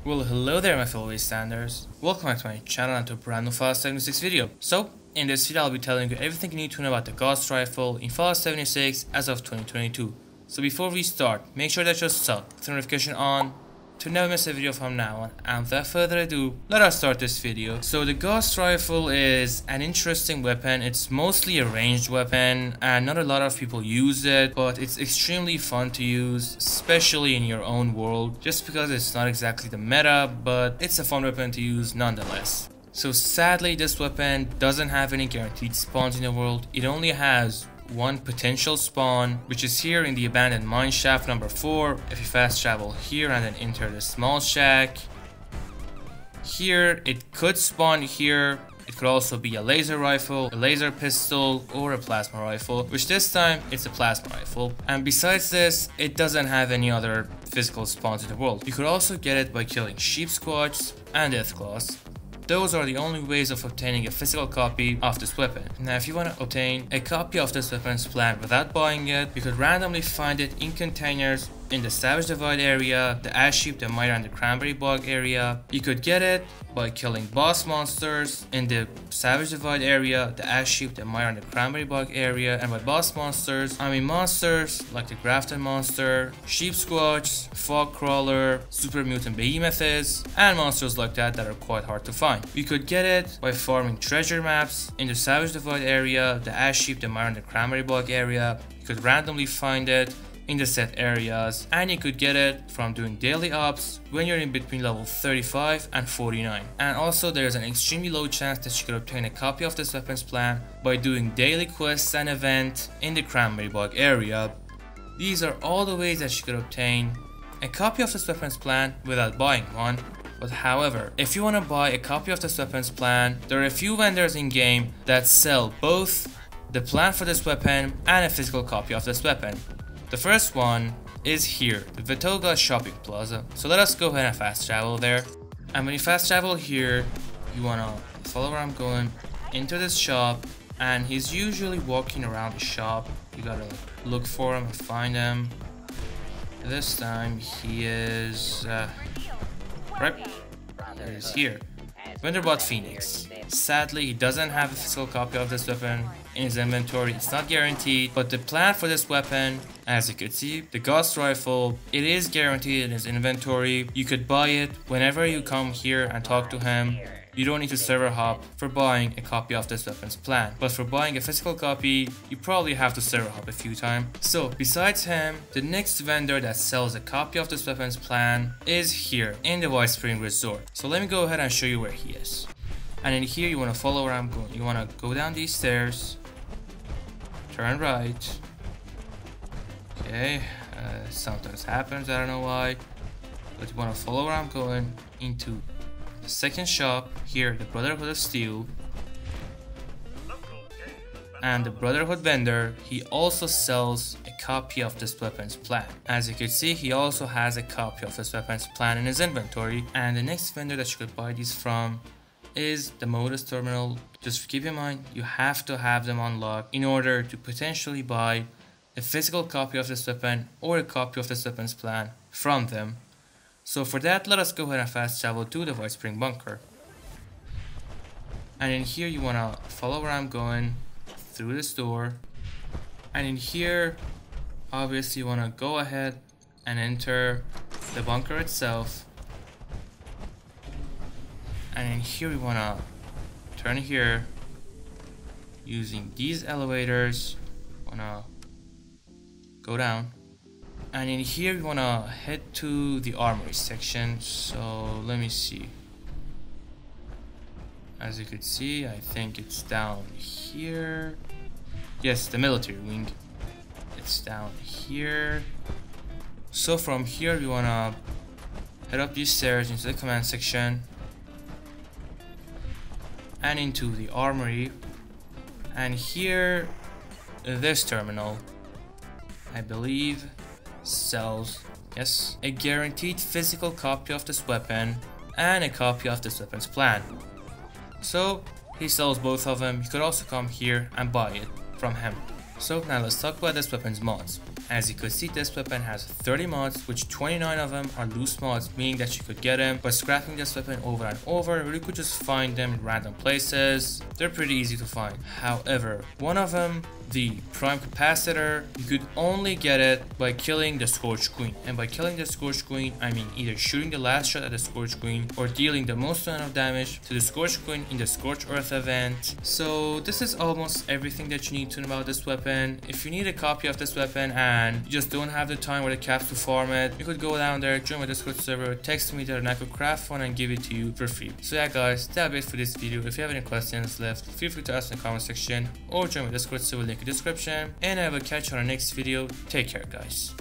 Well, hello there my fellow wastanders. Welcome back to my channel and to a brand new Fallout 76 video. So, in this video I'll be telling you everything you need to know about the Gauss rifle in Fallout 76 as of 2022. So before we start, make sure that you're subbed with the notification on to never miss a video from now on. And without further ado, let us start this video. So the Gauss rifle is an interesting weapon. It's mostly a ranged weapon and not a lot of people use it, but it's extremely fun to use, especially in your own world, just because it's not exactly the meta, but it's a fun weapon to use nonetheless. So sadly, this weapon doesn't have any guaranteed spawns in the world. It only has one potential spawn, which is here in the abandoned mine shaft number 4. If you fast travel here and then enter the small shack, here it could spawn here. It could also be a laser rifle, a laser pistol, or a plasma rifle, which this time it's a plasma rifle. And besides this, it doesn't have any other physical spawns in the world. You could also get it by killing sheep squatch and deathclaws. Those are the only ways of obtaining a physical copy of this weapon. Now if you want to obtain a copy of this weapon's plan without buying it, you could randomly find it in containers in the Savage Divide area, the Ash Heap, the Mire, and the Cranberry Bog area. You could get it by killing boss monsters in the Savage Divide area, the Ash Heap, the Mire, and the Cranberry Bog area. And by boss monsters, I mean monsters like the Grafton Monster, Sheep Squatch, Fog Crawler, Super Mutant Behemoths, and monsters like that that are quite hard to find. You could get it by farming treasure maps in the Savage Divide area, the Ash Heap, the Mire, and the Cranberry Bog area. You could randomly find it in the set areas, and you could get it from doing daily ops when you're in between level 35 and 49. And also there's an extremely low chance that you could obtain a copy of this weapons plan by doing daily quests and events in the Cranberry Bog area. These are all the ways that you could obtain a copy of this weapons plan without buying one. But however, if you want to buy a copy of this weapons plan, there are a few vendors in game that sell both the plan for this weapon and a physical copy of this weapon. The first one is here, the Vitoga Shopping Plaza. So let us go ahead and fast travel there. And when you fast travel here, you wanna follow where I'm going into this shop, and he's usually walking around the shop. You gotta look for him and find him. This time he is right. There he is here. Venderbot Phoenix. Sadly, he doesn't have a physical copy of this weapon in his inventory. It's not guaranteed, but the plan for this weapon, as you could see, the Gauss rifle, it is guaranteed in his inventory. You could buy it whenever you come here and talk to him. You don't need to server hop for buying a copy of this weapon's plan, but for buying a physical copy, you probably have to server hop a few times. So besides him, the next vendor that sells a copy of this weapon's plan is here in the White Spring Resort. So let me go ahead and show you where he is. And in here, you want to follow where I'm going. You want to go down these stairs, turn right. Okay, sometimes happens, I don't know why, but you want to follow where I'm going into the second shop here, the Brotherhood of Steel. And the Brotherhood vendor, he also sells a copy of this weapon's plan. As you can see, he also has a copy of this weapon's plan in his inventory. And the next vendor that you could buy these from is the Modus Terminal. Just keep in mind, you have to have them unlocked in order to potentially buy a physical copy of this weapon or a copy of this weapon's plan from them. So for that, let us go ahead and fast travel to the White Spring Bunker. And in here, you want to follow where I'm going through this door. And in here, obviously you want to go ahead and enter the bunker itself. And in here, we want to turn here using these elevators. Want to go down. And in here, we want to head to the armory section. So let me see. As you could see, I think it's down here. Yes, the military wing. It's down here. So from here, we want to head up these stairs into the command section and into the armory. And here, this terminal, I believe, sells, yes, a guaranteed physical copy of this weapon and a copy of this weapon's plan. So he sells both of them. You could also come here and buy it from him. So now let's talk about this weapon's mods. As you could see, this weapon has 30 mods, which 29 of them are loose mods, meaning that you could get them by scrapping this weapon over and over, or you could just find them in random places. They're pretty easy to find. However, one of them, the prime capacitor, you could only get it by killing the Scorch Queen. And by killing the Scorch Queen, I mean either shooting the last shot at the Scorch Queen or dealing the most amount of damage to the Scorch Queen in the Scorch Earth event. So this is almost everything that you need to know about this weapon. If you need a copy of this weapon and you just don't have the time or the caps to farm it, you could go down there, join my Discord server, text me there and I could craft one and give it to you for free. So yeah guys, that'll be it for this video. If you have any questions left, feel free to ask in the comment section or join my Discord server, link in the description, and I will catch you on the next video. Take care guys.